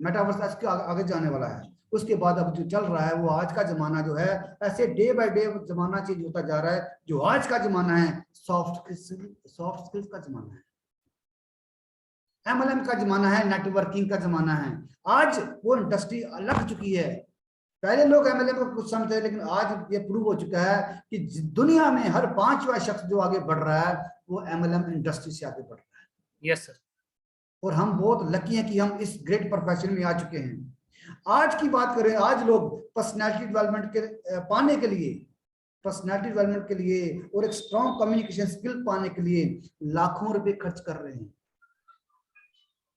मेटावर्स आज के आगे जाने वाला है। उसके बाद अब जो चल रहा है, वो आज का जमाना जो है, ऐसे डे बाय डे जमाना चेंज होता जा रहा है। जो आज का जमाना है, सॉफ्ट स्किल्स का जमाना है, एमएलएम का जमाना है, नेटवर्किंग का जमाना है। आज वो इंडस्ट्री लग चुकी है। पहले लोग एमएलएम को कुछ समझते हैं, लेकिन आज ये प्रूव हो चुका है कि दुनिया में हर 5वां शख्स जो आगे बढ़ रहा है, वो एमएलएम इंडस्ट्री से आगे बढ़ रहा है। Yes sir. और हम बहुत लकी हैं कि हम इस ग्रेट प्रोफेशन में आ चुके हैं। आज की बात करें, आज लोग पर्सनालिटी डेवलपमेंट पाने के लिए, पर्सनालिटी डेवलपमेंट के लिए और एक स्ट्रॉन्ग कम्युनिकेशन स्किल पाने के लिए लाखों रुपए खर्च कर रहे हैं,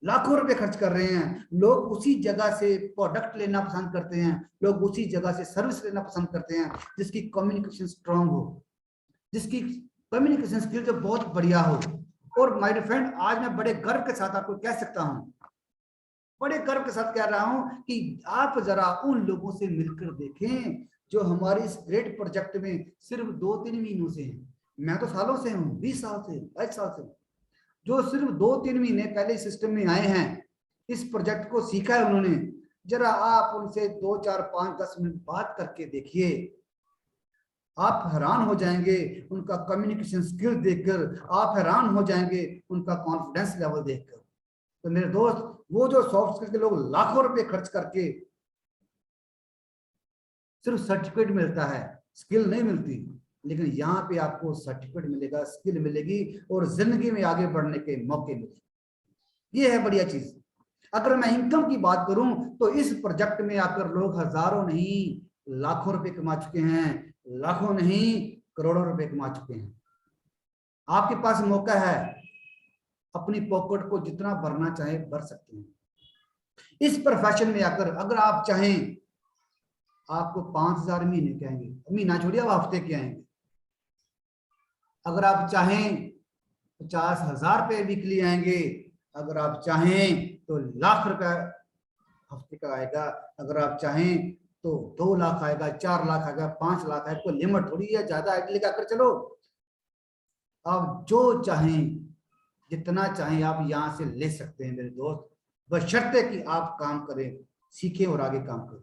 लाखों रुपए खर्च कर रहे हैं। लोग उसी जगह से प्रोडक्ट लेना पसंद करते हैं, लोग उसी जगह से सर्विस लेना पसंद करते हैं जिसकी कम्युनिकेशन स्ट्रॉन्ग हो, जिसकी कम्युनिकेशन स्किल जो बहुत बढ़िया हो। और माय डियर फ्रेंड, आज मैं बड़े गर्व के साथ आपको कह सकता हूं, बड़े गर्व के साथ कह रहा हूं कि आप जरा उन लोगों से मिलकर देखें जो हमारे इस ग्रेट प्रोजेक्ट में सिर्फ 2-3 महीनों से हैं। मैं तो सालों से हूं, 20 साल से, 22 साल से। जो सिर्फ 2-3 महीने पहले सिस्टम में आए हैं, इस प्रोजेक्ट को सीखा है उन्होंने, जरा आप उनसे 2-4-5-10 मिनट बात करके देखिए, आप हैरान हो जाएंगे उनका कम्युनिकेशन स्किल देखकर, आप हैरान हो जाएंगे उनका कॉन्फिडेंस लेवल देखकर। तो मेरे दोस्त, वो जो सॉफ्ट स्किल के लोग लाखों रुपए खर्च करके सिर्फ सर्टिफिकेट मिलता है, स्किल नहीं मिलती, लेकिन यहाँ पे आपको सर्टिफिकेट मिलेगा, स्किल मिलेगी और जिंदगी में आगे बढ़ने के मौके मिलेंगे। ये है बढ़िया चीज। अगर मैं इनकम की बात करूं तो इस प्रोजेक्ट में आकर लोग हजारों नहीं लाखों रुपए कमा चुके हैं, लाखों नहीं करोड़ों रुपए कमा चुके हैं। आपके पास मौका है, अपनी पॉकेट को जितना भरना चाहे भर सकते हैं। इस प्रोफेशन में आकर अगर आप चाहें, आपको 5,000 महीने के आएंगे, महीना छोड़िए आप हफ्ते के आएंगे। अगर आप चाहें 50,000 रुपए वीकली आएंगे, अगर आप चाहें तो लाख रुपए हफ्ते का आएगा, अगर आप चाहें तो 2 लाख आएगा, 4 लाख आएगा, 5 लाख आएगा। कोई लिमिट थोड़ी है, ज्यादा आइडिया लेकर चलो। आप जो चाहें, जितना चाहें आप यहाँ से ले सकते हैं मेरे दोस्त, बशर्ते कि आप काम करें, सीखें और आगे काम करें।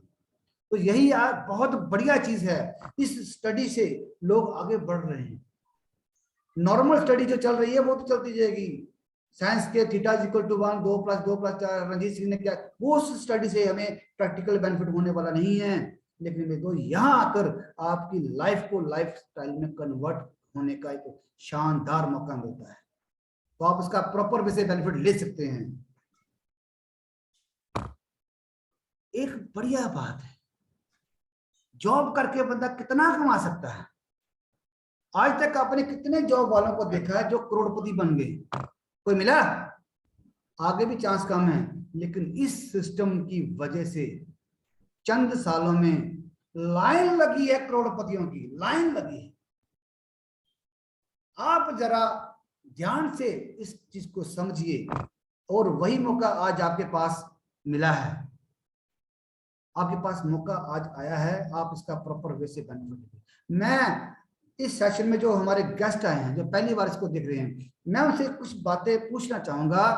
तो यही बहुत बढ़िया चीज है। इस स्टडी से लोग आगे बढ़ रहे हैं। नॉर्मल स्टडी जो चल रही है वो तो चलती जाएगी, साइंस के थीटा = 1, 2+2+4 रणजीत सिंह ने क्या, वो उस स्टडी से हमें प्रैक्टिकल बेनिफिट होने वाला नहीं है। लेकिन मैं तो यहाँ आकर आपकी लाइफ को लाइफ स्टाइल में कन्वर्ट होने का एक शानदार मौका मिलता है, तो आप उसका प्रॉपर वे से बेनिफिट ले सकते हैं। एक बढ़िया बात है, जॉब करके बंदा कितना कमा सकता है। आज तक आपने कितने जॉब वालों को देखा है जो करोड़पति बन गए? कोई मिला? आगे भी चांस कम है, लेकिन इस सिस्टम की वजह से चंद सालों में लाइन लगी है, करोड़पतियों की लाइन लगी है। आप जरा ध्यान से इस चीज को समझिए, और वही मौका आज आपके पास मिला है। आपके पास मौका आज आया है, आप इसका प्रॉपर वे से बेनिफिट लीजिए। मैं इस सेशन में जो हमारे गेस्ट आए हैं, जो पहली बार इसको देख रहे हैं, मैं उनसे कुछ बातें पूछना चाहूंगा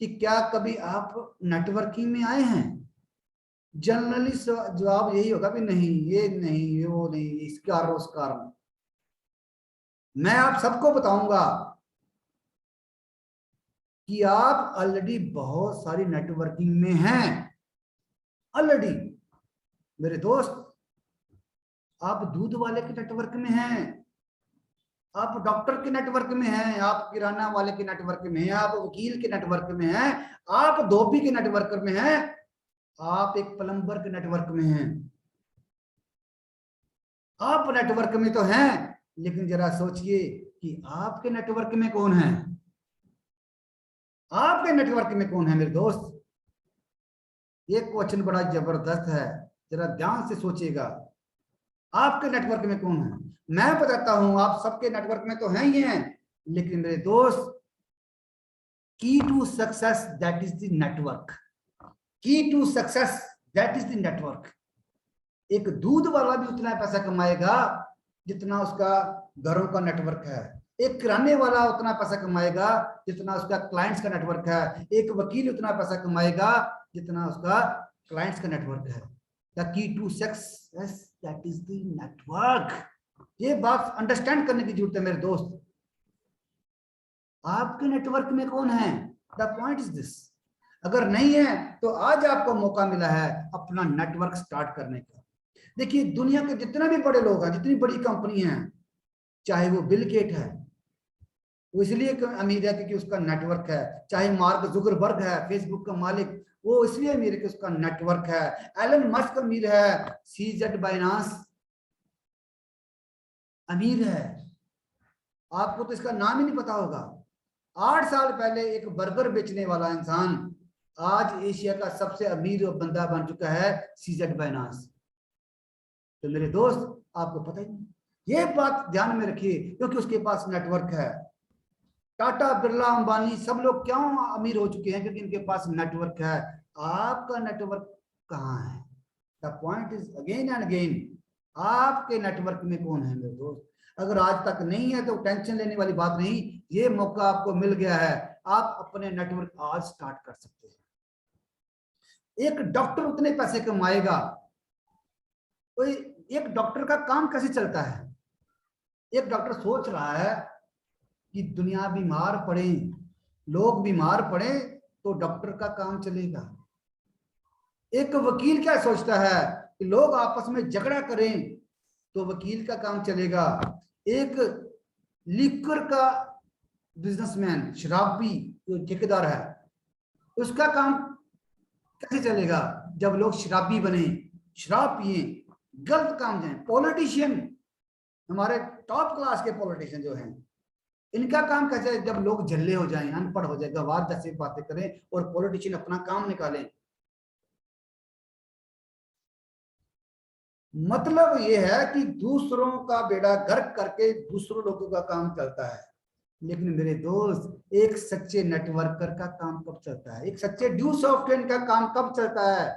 कि क्या कभी आप नेटवर्किंग में आए हैं? जनरली जवाब यही होगा कि नहीं, ये नहीं, वो नहीं, इस कारण उस कारण। मैं आप सबको बताऊंगा कि आप ऑलरेडी बहुत सारी नेटवर्किंग में हैं ऑलरेडी। मेरे दोस्त, आप दूध वाले के नेटवर्क में हैं, आप डॉक्टर के नेटवर्क में हैं, आप किराना वाले के नेटवर्क में हैं, आप वकील के नेटवर्क में हैं, आप धोबी के नेटवर्क में हैं, आप एक प्लम्बर के नेटवर्क में हैं। आप नेटवर्क में तो हैं, लेकिन जरा सोचिए कि आपके नेटवर्क में कौन है? आपके नेटवर्क में कौन है मेरे दोस्त? ये क्वेश्चन बड़ा जबरदस्त है, जरा ध्यान से सोचिएगा। आपके नेटवर्क में कौन है? मैं बताता हूं, आप सबके नेटवर्क में तो हैं ही हैं, लेकिन मेरे दोस्त, key to success that is the network. Key to success that is the network. एक दूध वाला भी उतना पैसा कमाएगा जितना उसका घरों का नेटवर्क है। एक किराने वाला उतना पैसा कमाएगा जितना उसका क्लाइंट्स का नेटवर्क है। एक वकील उतना पैसा कमाएगा जितना उसका क्लाइंट्स का नेटवर्क है। The key to success that is the network. ये बात अंडरस्टैंड करने की जरूरत है मेरे दोस्त। आपके नेटवर्क में कौन है? The point is this. अगर नहीं है तो आज आपको मौका मिला है अपना नेटवर्क स्टार्ट करने का। देखिए, दुनिया के जितने भी बड़े लोग हैं, जितनी बड़ी कंपनी है, चाहे वो बिल गेट है, वो इसलिए अमीर है क्योंकि उसका नेटवर्क है। चाहे मार्क जुकरबर्ग है, फेसबुक का मालिक, वो इसलिए अमीर है कि उसका नेटवर्क है। एलन मस्क अमीर है, सीजेड बाइनांस अमीर है। आपको तो इसका नाम ही नहीं पता होगा। 8 साल पहले एक बर्गर बेचने वाला इंसान आज एशिया का सबसे अमीर बंदा बन चुका है, सीजेड बाइनांस। तो मेरे दोस्त, आपको पता ही नहीं। ये बात ध्यान में रखिए, क्योंकि उसके पास नेटवर्क है। टाटा, बिरला, अंबानी सब लोग क्यों अमीर हो चुके हैं? क्योंकि इनके पास नेटवर्क है। आपका नेटवर्क कहाँ है? The point is again and again, आपके नेटवर्क में कौन है मेरे दोस्त? अगर आज तक नहीं है तो टेंशन लेने वाली बात नहीं, ये मौका आपको मिल गया है। आप अपने नेटवर्क आज स्टार्ट कर सकते हैं। एक डॉक्टर उतने पैसे कमाएगा, तो एक डॉक्टर का काम कैसे चलता है? एक डॉक्टर सोच रहा है कि दुनिया बीमार पड़े, लोग बीमार पड़े तो डॉक्टर का काम चलेगा। एक वकील क्या सोचता है कि लोग आपस में झगड़ा करें तो वकील का काम चलेगा। एक लिक्वर का बिजनेसमैन, शराबी जो ठेकेदार है, उसका काम कैसे चलेगा? जब लोग शराबी बने, शराब पिए, गलत काम जाए। पॉलिटिशियन, हमारे टॉप क्लास के पॉलिटिशियन जो हैं, इनका काम कैसे है? जब लोग झल्ले हो जाएं, अनपढ़ हो जाए, गवार जैसे बातें करें और पॉलिटिशियन अपना काम निकालें। मतलब ये है कि दूसरों का बेड़ा गर्क करके दूसरों लोगों का काम चलता है। लेकिन मेरे दोस्त, एक सच्चे नेटवर्कर का काम कब चलता है? एक सच्चे ड्यू सॉफ्टवेयर का काम कब चलता है?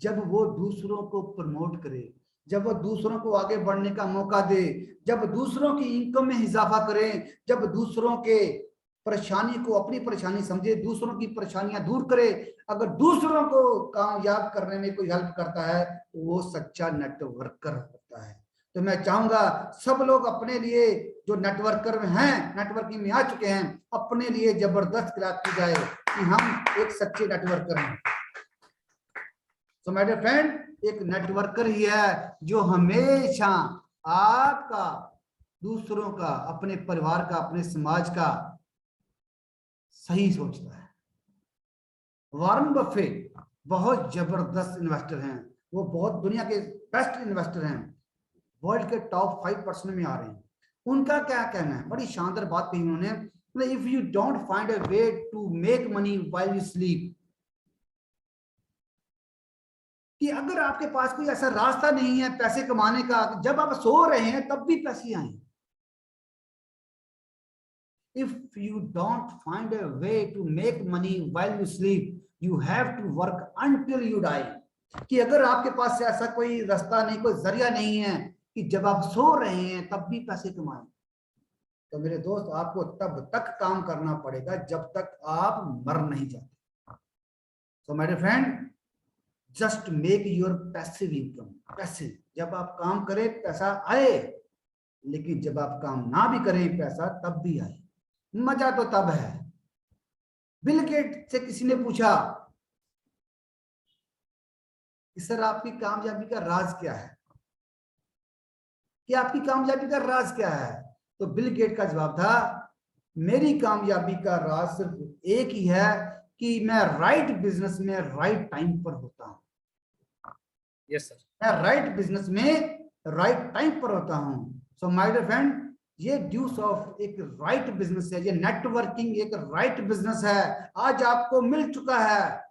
जब वो दूसरों को प्रमोट करे, जब वो दूसरों को आगे बढ़ने का मौका दे, जब दूसरों की इनकम में इजाफा करें, जब दूसरों के परेशानी को अपनी परेशानी समझे, दूसरों की परेशानियां दूर करे। अगर दूसरों को कामयाब करने में कोई हेल्प करता है तो वो सच्चा नेटवर्कर होता है। तो मैं चाहूंगा सब लोग अपने लिए, जो नेटवर्कर में हैं, नेटवर्किंग में आ चुके हैं, अपने लिए जबरदस्त क्लैप की जाए कि हम एक सच्चे नेटवर्कर हैं। तो माय डियर फ्रेंड, एक नेटवर्कर ही है जो हमेशा आपका, दूसरों का, अपने परिवार का, अपने समाज का सही सोचता है। वॉरेन बफेट बहुत जबरदस्त इन्वेस्टर हैं, वो बहुत दुनिया के बेस्ट इन्वेस्टर हैं, वर्ल्ड के टॉप 5% में आ रहे हैं। उनका क्या कहना है? बड़ी शानदार बात कही उन्होंने, if you don't find a way to make money while you sleep, कि अगर आपके पास कोई ऐसा रास्ता नहीं है पैसे कमाने का, जब आप सो रहे हैं तब भी पैसे आए। If you don't find a way to make money while you sleep, you have to work until you die. कि अगर आपके पास से ऐसा कोई रास्ता नहीं, कोई जरिया नहीं है कि जब आप सो रहे हैं तब भी पैसे कमाएं, तो मेरे दोस्त आपको तब तक काम करना पड़ेगा जब तक आप मर नहीं जाते। So my dear friend, just make your passive income passive. जब आप काम करें पैसा आए, लेकिन जब आप काम ना भी करें पैसा तब भी आए। मजा तो तब है। बिल गेट से किसी ने पूछा कि सर आपकी कामयाबी का राज क्या है, कि आपकी कामयाबी का राज क्या है? तो बिल गेट का जवाब था, मेरी कामयाबी का राज सिर्फ एक ही है कि मैं राइट बिजनेस में राइट टाइम पर होता हूं। Yes sir. मैं राइट बिजनेस में राइट टाइम पर होता हूं। सो माय डियर फ्रेंड, ये ड्यूस ऑफ एक राइट बिजनेस है, ये नेटवर्किंग एक राइट बिजनेस है, आज आपको मिल चुका है।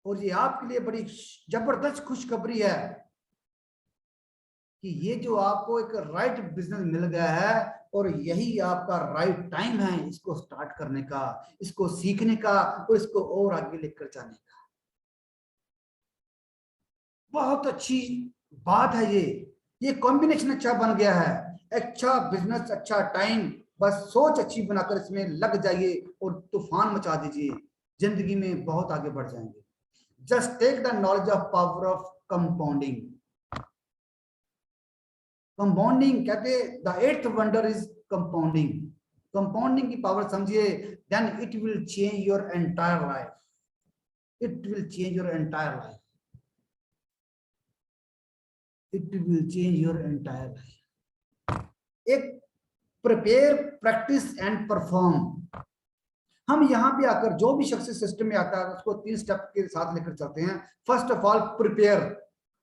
और ये आपके लिए बड़ी जबरदस्त खुशखबरी है कि ये जो आपको एक राइट बिजनेस मिल गया है और यही आपका राइट टाइम है इसको स्टार्ट करने का, इसको सीखने का और इसको और आगे लेकर जाने का। बहुत अच्छी बात है ये कॉम्बिनेशन अच्छा बन गया है। अच्छा बिजनेस, अच्छा टाइम, बस सोच अच्छी बनाकर इसमें लग जाइए और तूफान मचा दीजिए, जिंदगी में बहुत आगे बढ़ जाएंगे। Just take the knowledge of power of compounding. Compounding कहते, the eighth wonder is compounding. Compounding की पावर समझिए, then it will change your entire life, it will change your entire life, it will change your entire life. एक prepare, practice and perform. हम यहाँ पे आकर जो भी शख्स सिस्टम में आता है उसको 3 स्टेप के साथ लेकर चलते हैं। फर्स्ट ऑफ ऑल प्रिपेयर,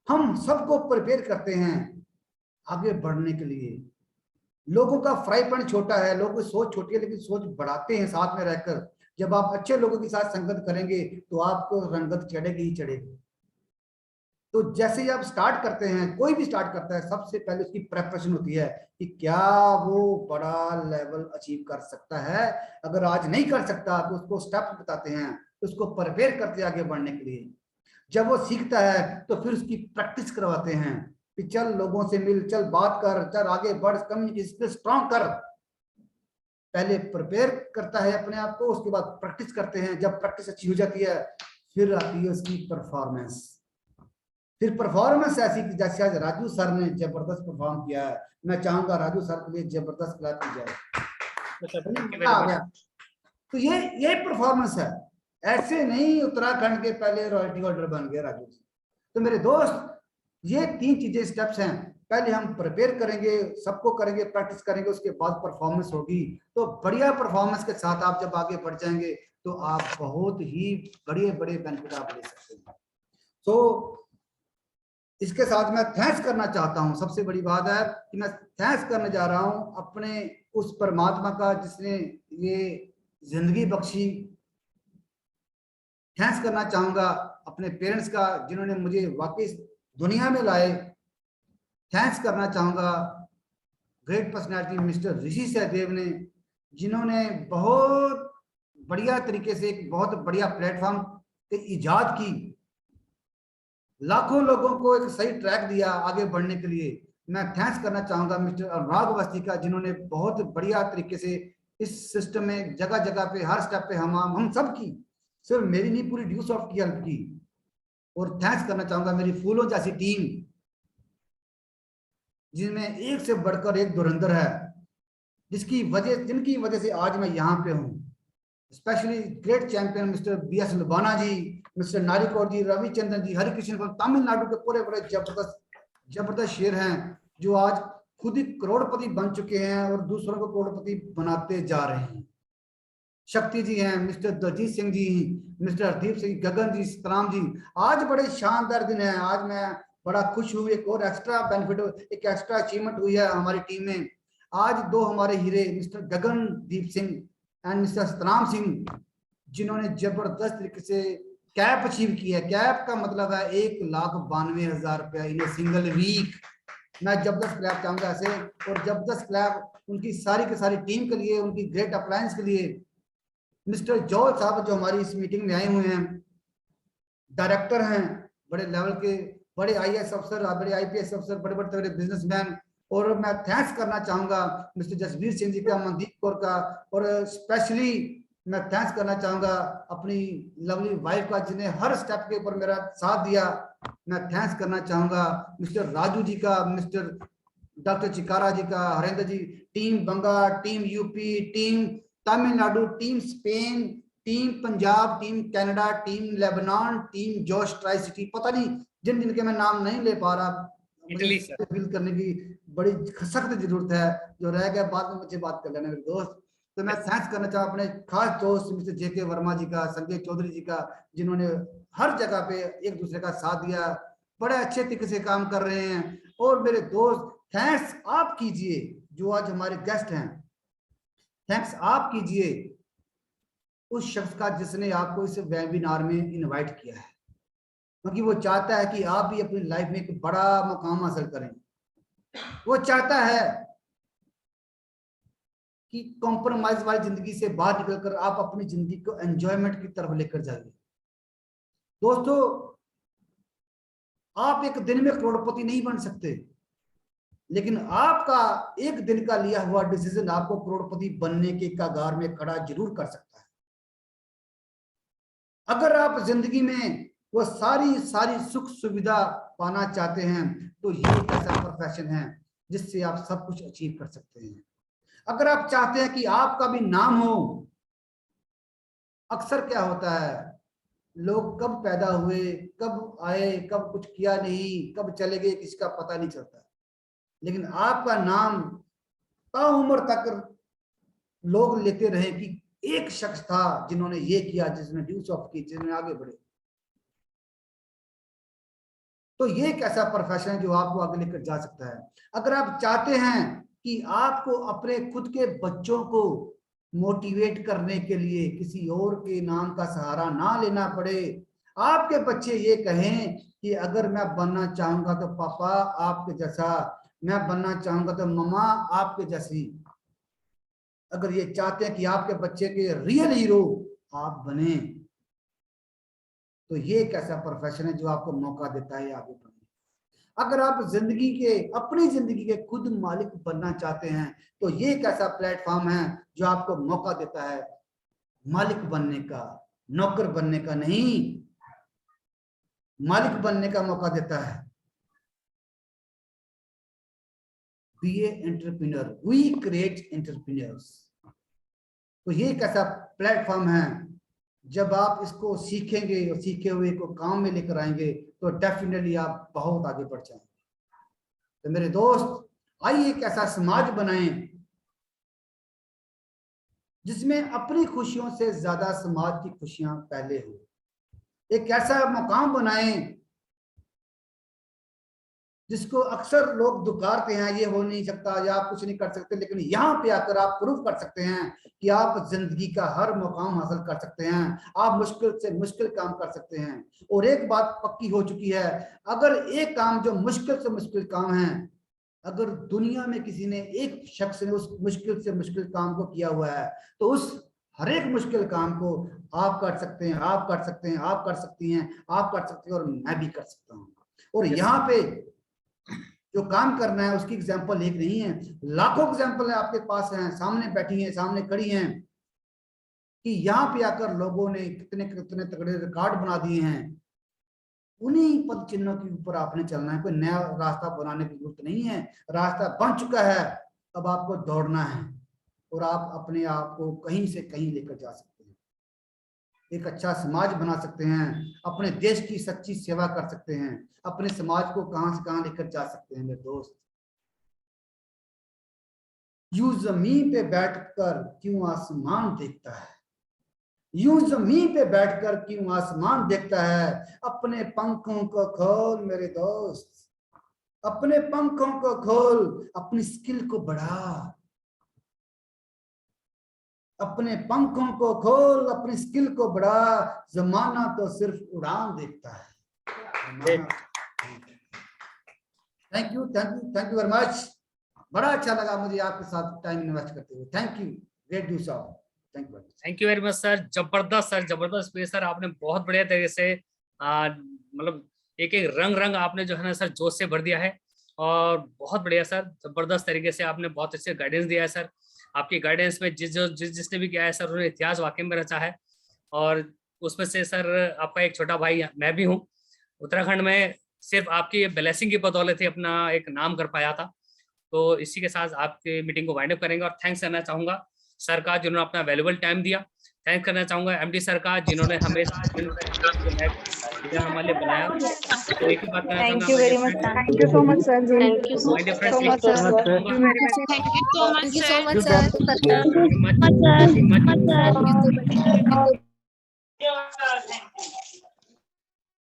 हम सबको प्रिपेयर करते हैं आगे बढ़ने के लिए। लोगों का फ्राई पैन छोटा है, लोगों की सोच छोटी है, लेकिन सोच बढ़ाते हैं साथ में रहकर। जब आप अच्छे लोगों के साथ संगत करेंगे तो आपको रंगत चढ़ेगी ही चढ़ेगी। तो जैसे ही आप स्टार्ट करते हैं, कोई भी स्टार्ट करता है, सबसे पहले उसकी प्रेपरेशन होती है कि क्या वो बड़ा लेवल अचीव कर सकता है। अगर आज नहीं कर सकता तो उसको स्टेप बताते हैं, उसको प्रिपेयर करते हैं आगे बढ़ने के लिए। जब वो सीखता है तो फिर उसकी प्रैक्टिस करवाते हैं कि चल लोगों से मिल, चल बात कर, चल आगे बढ़, कम्युनिकेशन स्किल स्ट्रॉन्ग कर। पहले प्रिपेयर करता है अपने आप को, उसके बाद प्रैक्टिस करते हैं। जब प्रैक्टिस अच्छी हो जाती है फिर आती है उसकी परफॉर्मेंस। फिर परफॉर्मेंस ऐसी कि जैसे आज राजू सर ने जबरदस्त परफॉर्म किया है, मैं चाहूंगा राजू सर के लिए जबरदस्त क्लैप की जाए। आ गया। तो ये परफॉर्मेंस है, ऐसे नहीं उत्तराखंड के पहले रॉयल्टी होल्डर बन गए राजू जी। तो मेरे दोस्त, ये 3 चीजें स्टेप्स हैं। पहले हम प्रिपेयर करेंगे, सबको करेंगे, प्रैक्टिस करेंगे, उसके बाद परफॉर्मेंस होगी। तो बढ़िया परफॉर्मेंस के साथ आप जब आगे बढ़ जाएंगे तो आप बहुत ही बड़े बड़े बेनिफिट आप ले सकते हैं। तो इसके साथ मैं थैंक्स करना चाहता हूं। सबसे बड़ी बात है कि मैं थैंक्स करने जा रहा हूं अपने उस परमात्मा का जिसने ये जिंदगी बख्शी। थैंक्स करना चाहूंगा अपने पेरेंट्स का जिन्होंने मुझे वाकई दुनिया में लाए। थैंक्स करना चाहूंगा ग्रेट पर्सनैलिटी मिस्टर ऋषि सहदेव ने, जिन्होंने बहुत बढ़िया तरीके से एक बहुत बढ़िया प्लेटफॉर्म की इजाद की, लाखों लोगों को एक सही ट्रैक दिया आगे बढ़ने के लिए। मैं थैंक्स करना चाहूंगा मिस्टर अनुराग अवस्थी का, जिन्होंने बहुत बढ़िया तरीके से इस सिस्टम में जगह जगह पे हर स्टेप पे हम सब की, सिर्फ मेरी नहीं पूरी ड्यू सॉफ्ट की हेल्प की। और थैंक्स करना चाहूंगा मेरी फूलों जैसी टीम, जिनमें एक से बढ़कर एक धुरंधर है, जिनकी वजह से आज मैं यहाँ पे हूँ। Specially great champion mister BS Lubana ji, mister Narikor ji, Ravichandran ji, Harikrishna, Tamil Nadu के पूरे बड़े जबरदस्त शेर हैं जो आज खुद ही करोड़पति बन चुके हैं और दूसरों को करोड़पति बनाते जा रहे हैं। शक्ति जी हैं, मिस्टर दलजीत सिंह जी, मिस्टर हरदीप सिंह, गगन जी, सतराम जी। आज बड़े शानदार दिन है। आज मैं बड़ा खुश हूँ। एक और एक्स्ट्रा बेनिफिट, एक एक्स्ट्रा अचीवमेंट हुई है हमारी टीम में। आज 2 हमारे हीरे mister Gagandeep Singh and mister Satram Singh, जिन्होंने जबरदस्त तरीके से कैप अचीव की है। कैप का मतलब है 1,92,000 रुपया इन ए सिंगल वीक। मैं जबरदस्त क्लैप चाहूंगा ऐसे, और जबरदस्त क्लैप उनकी सारी की सारी टीम के लिए, उनकी ग्रेट अप्लायंस के लिए। मिस्टर जॉल साहब जो हमारी इस मीटिंग में आए हुए हैं, डायरेक्टर हैं, बड़े लेवल के, बड़े IAS अफसर, बड़े IPS अफसर, बड़े बड़े बिजनेसमैन। और मैं थैंक्स करना चाहूंगा मिस्टर जसवीर सिंह जी का, मनदीप कौर का, और स्पेशली मैं थैंक्स करना चाहूंगा अपनी लवली वाइफ का, जिन्हें हर स्टेप के ऊपर मेरा साथ दिया। मैं थैंक्स करना चाहूंगा मिस्टर राजू जी का, मिस्टर डॉक्टर चिकारा जी का, Harendra ji, team Banga, team UP, team Tamil Nadu, team Spain, team Punjab, team Canada, team Lebanon, team जोश ट्राई सिटी, पता नहीं जिन जिनके मैं नाम नहीं ले पा रहा, मुझे इटली सर। फील करने की बड़ी सख्त जरूरत है। जो रह गया बाद में मुझे बात कर लेना मेरे दोस्त। तो मैं थैंक्स करना चाहूँ अपने खास दोस्त मिस्टर JK वर्मा जी का, संजय चौधरी जी का, जिन्होंने हर जगह पे एक दूसरे का साथ दिया, बड़े अच्छे तरीके से काम कर रहे हैं। और मेरे दोस्त थैंक्स आप कीजिए जो आज हमारे गेस्ट हैं, थैंक्स आप कीजिए उस शख्स का जिसने आपको इस वेबिनार में इनवाइट किया है, क्योंकि वो चाहता है कि आप भी अपनी लाइफ में एक बड़ा मुकाम हासिल करें। वो चाहता है कि कॉम्प्रोमाइज वाली जिंदगी से बाहर निकलकर आप अपनी जिंदगी को एंजॉयमेंट की तरफ लेकर जाइए। दोस्तों, आप एक दिन में करोड़पति नहीं बन सकते, लेकिन आपका एक दिन का लिया हुआ डिसीजन आपको करोड़पति बनने के कगार में खड़ा जरूर कर सकता है। अगर आप जिंदगी में वो सारी सुख सुविधा पाना चाहते हैं तो ये एक ऐसा प्रोफेशन है जिससे आप सब कुछ अचीव कर सकते हैं। अगर आप चाहते हैं कि आपका भी नाम हो, अक्सर क्या होता है, लोग कब पैदा हुए, कब आए, कब कुछ किया नहीं, कब चले गए, किसी का पता नहीं चलता। लेकिन आपका नाम ताउम्र तक लोग लेते रहे कि एक शख्स था जिन्होंने ये किया, जिसने ड्यूस ऑफ की, जिन्होंने आगे बढ़े। तो ये एक ऐसा प्रोफेशन है जो आपको आगे लेकर जा सकता है। अगर आप चाहते हैं कि आपको अपने खुद के बच्चों को मोटिवेट करने के लिए किसी और के नाम का सहारा ना लेना पड़े, आपके बच्चे ये कहें कि अगर मैं बनना चाहूंगा तो पापा आपके जैसा, मैं बनना चाहूंगा तो मम्मा आपके जैसी, अगर ये चाहते हैं कि आपके बच्चे के रियल हीरो आप बने, तो ये एक ऐसा प्रोफेशन है जो आपको मौका देता है आगे बढ़ने। अगर आप जिंदगी के, अपनी जिंदगी के खुद मालिक बनना चाहते हैं तो ये एक ऐसा प्लेटफॉर्म है जो आपको मौका देता है मालिक बनने का, नौकर बनने का नहीं, मालिक बनने का मौका देता है। Be a entrepreneur, we create entrepreneurs. तो ये एक ऐसा प्लेटफॉर्म है, जब आप इसको सीखेंगे और सीखे हुए को काम में लेकर आएंगे तो डेफिनेटली आप बहुत आगे बढ़ जाएंगे। तो मेरे दोस्त, आइए एक ऐसा समाज बनाएं जिसमें अपनी खुशियों से ज्यादा समाज की खुशियां पहले हो। एक ऐसा मकाम बनाएं जिसको अक्सर लोग दुकारते हैं, ये हो नहीं सकता या आप कुछ नहीं कर सकते, लेकिन यहाँ पे आकर आप प्रूव कर सकते हैं कि आप जिंदगी का हर मुकाम हासिल कर सकते हैं, आप मुश्किल से मुश्किल काम कर सकते हैं। और एक बात पक्की हो चुकी है, अगर एक काम जो मुश्किल से मुश्किल काम है, अगर दुनिया में किसी ने, एक शख्स ने उस मुश्किल से मुश्किल काम को किया हुआ है, तो उस हर एक मुश्किल काम को आप कर सकते हैं, आप कर सकते हैं, आप कर सकती हैं, आप कर सकते हैं, और मैं भी कर सकता हूँ। और यहाँ पे जो काम करना है उसकी एग्जाम्पल एक नहीं है, लाखों एग्जाम्पल है आपके पास हैं, सामने बैठी हैं, सामने खड़ी हैं, कि यहाँ पे आकर लोगों ने कितने कितने तगड़े रिकॉर्ड बना दिए हैं। उन्हीं पद चिन्हों के ऊपर आपने चलना है, कोई नया रास्ता बनाने की जरूरत नहीं है, रास्ता बन चुका है, अब आपको दौड़ना है और आप अपने आप को कहीं से कहीं लेकर जा सकते हैं, एक अच्छा समाज बना सकते हैं, अपने देश की सच्ची सेवा कर सकते हैं, अपने समाज को कहां से कहां लेकर जा सकते हैं। मेरे दोस्त, यूं जमीन पे बैठकर क्यों आसमान देखता है, यूं जमीन पे बैठकर क्यों आसमान देखता है, अपने पंखों को खोल मेरे दोस्त, अपने पंखों को खोल, अपनी स्किल को बढ़ा, अपने पंखों को खोल, अपनी स्किल को बढ़ा, जमाना तो सिर्फ उड़ान देखता है। Thank you, thank you, thank you very much. बड़ा अच्छा लगा मुझे आपके साथ टाइम इन्वेस्ट करते हुए। थैंक यू, ग्रेट ड्यूस ऑफ, thank you, thank you very much sir, जबरदस्त सर, जबरदस्त स्पीच सर, आपने बहुत बढ़िया तरीके से मतलब एक एक रंग आपने जो है ना सर जोश से भर दिया है, और बहुत बढ़िया सर, जबरदस्त तरीके से आपने बहुत अच्छे गाइडेंस दिया है सर। आपकी गाइडेंस में जिसने भी किया है सर, उन्होंने इतिहास वाकई में रचा है। और उसमें से सर आपका एक छोटा भाई मैं भी हूँ, उत्तराखंड में सिर्फ आपकी ब्लेसिंग की बदौलत ही अपना एक नाम कर पाया था। तो इसी के साथ आपकी मीटिंग को वाइंड अप करेंगे, और थैंक्स करना चाहूंगा सर का, जिन्होंने अपना वैल्यूबल टाइम दिया। थैंक्स करना चाहूंगा एमडी सर का, जिन्होंने हमें हमारे लिए बनाया। तो एक ही बात कहना Thank चाहूंगा you my very dear much, friend, sir. Thank you so much, sir. Thank you my dear So much, friends, sir. Thank you very much. Thank you so much, Thank you so sir. much, sir. Thank you very much. Thank you so much. Thank you so much.